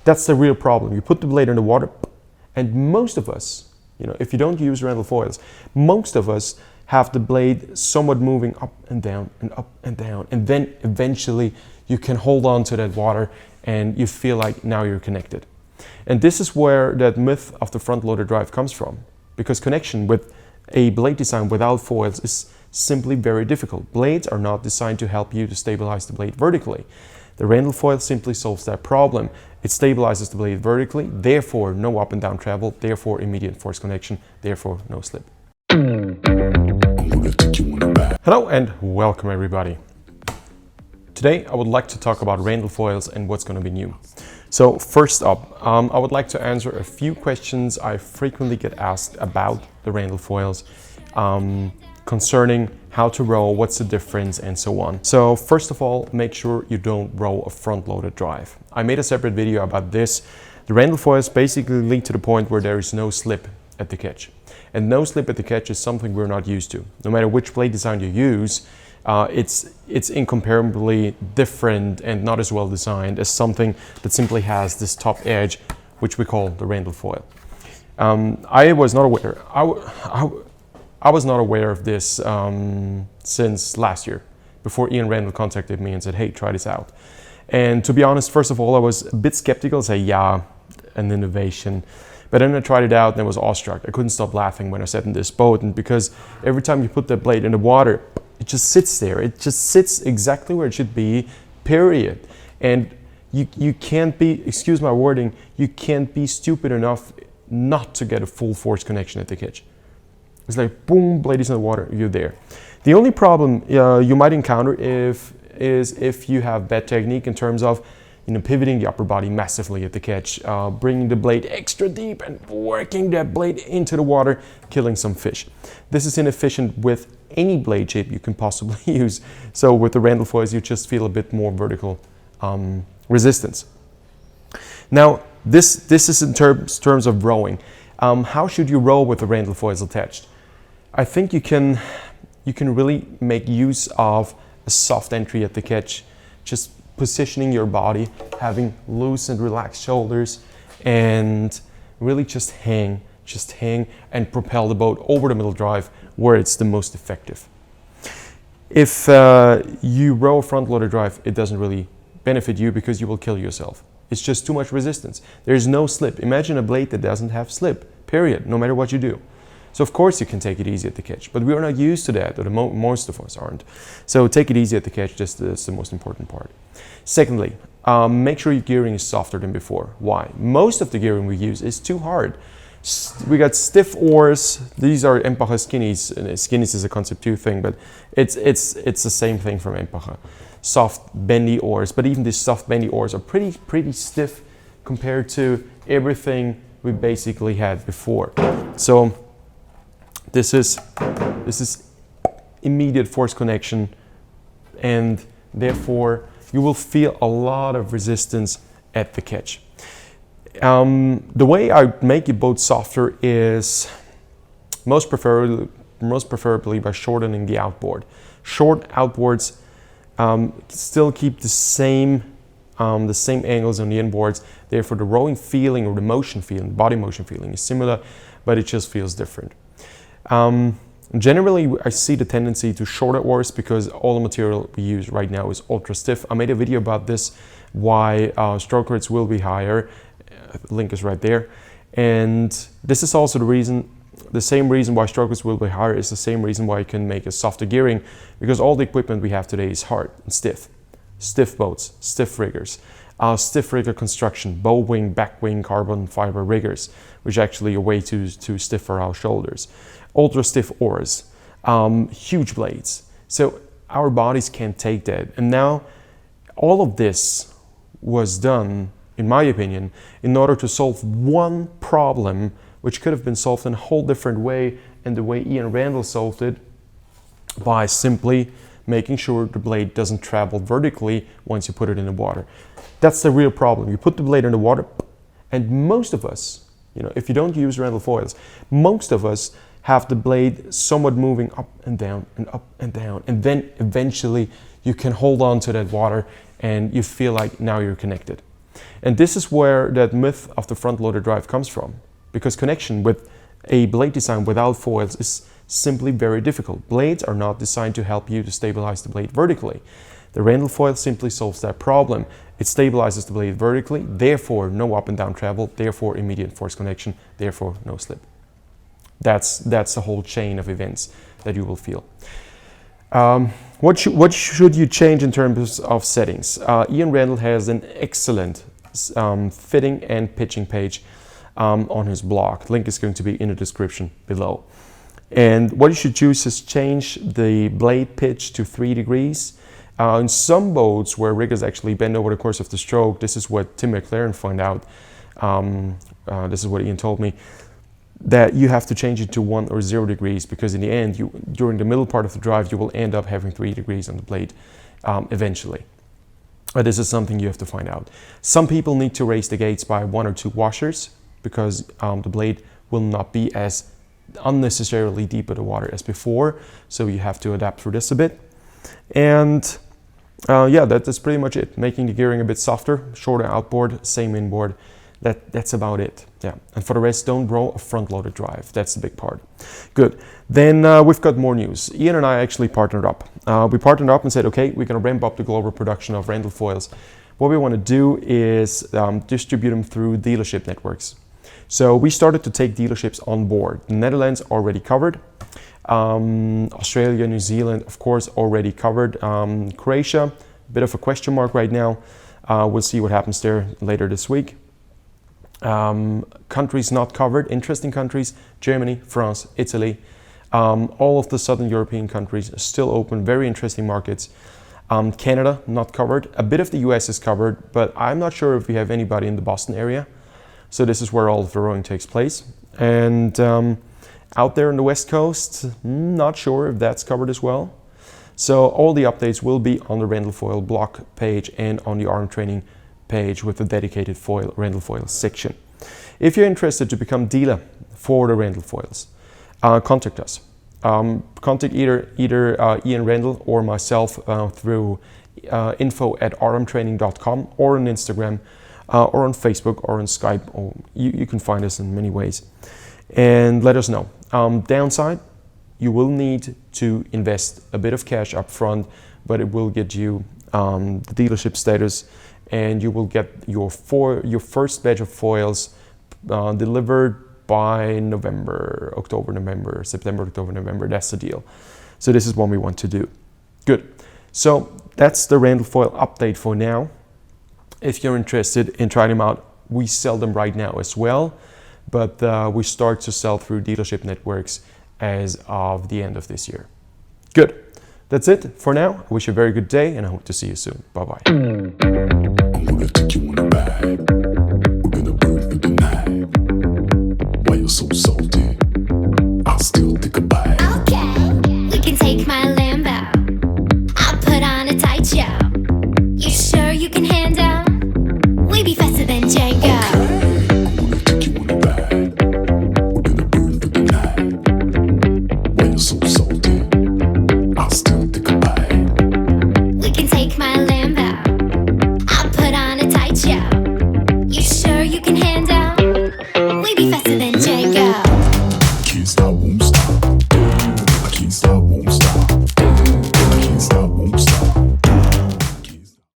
That's the real problem. You put the blade in the water, and most of us, if you don't use Randallfoils, most of us have the blade somewhat moving up and down and up and down, and then eventually you can hold on to that water and you feel like now you're connected. And this is where that myth of the front loader drive comes from, because connection with a blade design without foils is simply very difficult. Blades are not designed to help you to stabilize the blade vertically. The Randallfoil simply solves that problem. It stabilizes the blade vertically, therefore no up and down travel, therefore immediate force connection, therefore no slip. Hello and welcome everybody. Today I would like to talk about Randallfoils and what's going to be new. So first up, I would like to answer a few questions I frequently get asked about the Randallfoils, concerning how to row, what's the difference, and so on. So first of all, make sure you don't row a front-loaded drive. I made a separate video about this. The Randallfoils basically lead to the point where there is no slip at the catch. And no slip at the catch is something we're not used to. No matter which blade design you use, it's incomparably different and not as well designed as something that simply has this top edge, which we call the Randallfoil. I was not aware. I was not aware of this since last year, before Ian Randall contacted me and said, hey, try this out. And to be honest, first of all, I was a bit skeptical, say, yeah, an innovation. But then I tried it out and I was awestruck. I couldn't stop laughing when I sat in this boat, and because every time you put that blade in the water, it just sits there. It just sits exactly where it should be, period. And you can't be, excuse my wording, you can't be stupid enough not to get a full force connection at the catch. It's like, boom, blade is in the water, you're there. The only problem you might encounter is if you have bad technique in terms of pivoting the upper body massively at the catch, bringing the blade extra deep and working that blade into the water, killing some fish. This is inefficient with any blade shape you can possibly use. So with the Randallfoils, you just feel a bit more vertical resistance. Now, this is in terms of rowing. How should you row with the Randallfoils attached? I think you can really make use of a soft entry at the catch, just positioning your body, having loose and relaxed shoulders, and really just hang and propel the boat over the middle drive where it's the most effective. If you row a front loader drive, it doesn't really benefit you because you will kill yourself. It's just too much resistance. There's no slip. Imagine a blade that doesn't have slip, period, no matter what you do. So of course you can take it easy at the catch, but we are not used to that, or most of us aren't. So take it easy at the catch, that's the most important part. Secondly, make sure your gearing is softer than before. Why? Most of the gearing we use is too hard. We got stiff oars. These are Empacher skinnies, and skinnies is a Concept 2 thing, but it's the same thing from Empacher. Soft, bendy oars, but even these soft, bendy oars are pretty stiff compared to everything we basically had before. So this is immediate force connection, and therefore you will feel a lot of resistance at the catch. The way I make your boat softer is most preferably by shortening the outboard. Short outboards still keep the same angles on the inboards. Therefore, the rowing feeling or the motion feeling, body motion feeling is similar, but it just feels different. Generally, I see the tendency to shorter oars because all the material we use right now is ultra stiff. I made a video about this, why stroke rates will be higher. The link is right there. And this is also the same reason why stroke rates will be higher is the same reason why you can make a softer gearing, because all the equipment we have today is hard and stiff. Stiff boats, stiff riggers, stiff rigger construction, bow wing, back wing, carbon fiber riggers, which actually are way too stiff for our shoulders. Ultra stiff oars, huge blades. So our bodies can't take that. And now all of this was done, in my opinion, in order to solve one problem which could have been solved in a whole different way, and the way Ian Randall solved it, by simply making sure the blade doesn't travel vertically once you put it in the water. That's the real problem. You put the blade in the water, and most of us, if you don't use Randallfoils, most of us have the blade somewhat moving up and down and up and down, and then eventually you can hold on to that water and you feel like now you're connected. And this is where that myth of the front-loaded drive comes from, because connection with a blade design without foils is simply very difficult. Blades are not designed to help you to stabilize the blade vertically. The Randallfoil simply solves that problem. It stabilizes the blade vertically, therefore no up and down travel, therefore immediate force connection, therefore no slip. That's the whole chain of events that you will feel. What should you change in terms of settings? Ian Randall has an excellent fitting and pitching page on his blog. The link is going to be in the description below. And what you should choose is change the blade pitch to 3 degrees. In some boats where riggers actually bend over the course of the stroke, this is what Tim McLaren found out. This is what Ian told me, that you have to change it to 1 or 0 degrees, because in the end, during the middle part of the drive, you will end up having 3 degrees on the blade eventually. But this is something you have to find out. Some people need to raise the gates by 1 or 2 washers, because the blade will not be as unnecessarily deep in the water as before. So you have to adapt for this a bit. And yeah, that's pretty much it. Making the gearing a bit softer, shorter outboard, same inboard. That's about it. Yeah. And for the rest, don't row a front-loaded drive. That's the big part. Good. Then we've got more news. Ian and I actually partnered up. We partnered up and said, okay, we're going to ramp up the global production of Randallfoils. What we want to do is distribute them through dealership networks. So we started to take dealerships on board. The Netherlands already covered. Australia, New Zealand, of course, already covered. Croatia, a bit of a question mark right now. We'll see what happens there later this week. Countries not covered, interesting countries: Germany, France, Italy. All of the southern European countries are still open, very interesting markets. Canada not covered. A bit of the US is covered, but I'm not sure if we have anybody in the Boston area. So this is where all of the rowing takes place. And out there on the West Coast, not sure if that's covered as well. So all the updates will be on the Randallfoil blog page and on the arm training page with the dedicated Randallfoil section. If you're interested to become dealer for the Randallfoils, contact us. Contact either Ian Randall or myself through info@rmtraining.com or on Instagram or on Facebook or on Skype. Or you can find us in many ways. And let us know. Downside, you will need to invest a bit of cash up front, but it will get you the dealership status, and you will get your first batch of foils delivered by September, October, November. That's the deal. So this is what we want to do. Good. So that's the Randallfoil update for now. If you're interested in trying them out, we sell them right now as well, but we start to sell through dealership networks as of the end of this year. Good. That's it for now. I wish you a very good day, and I hope to see you soon. Bye-bye.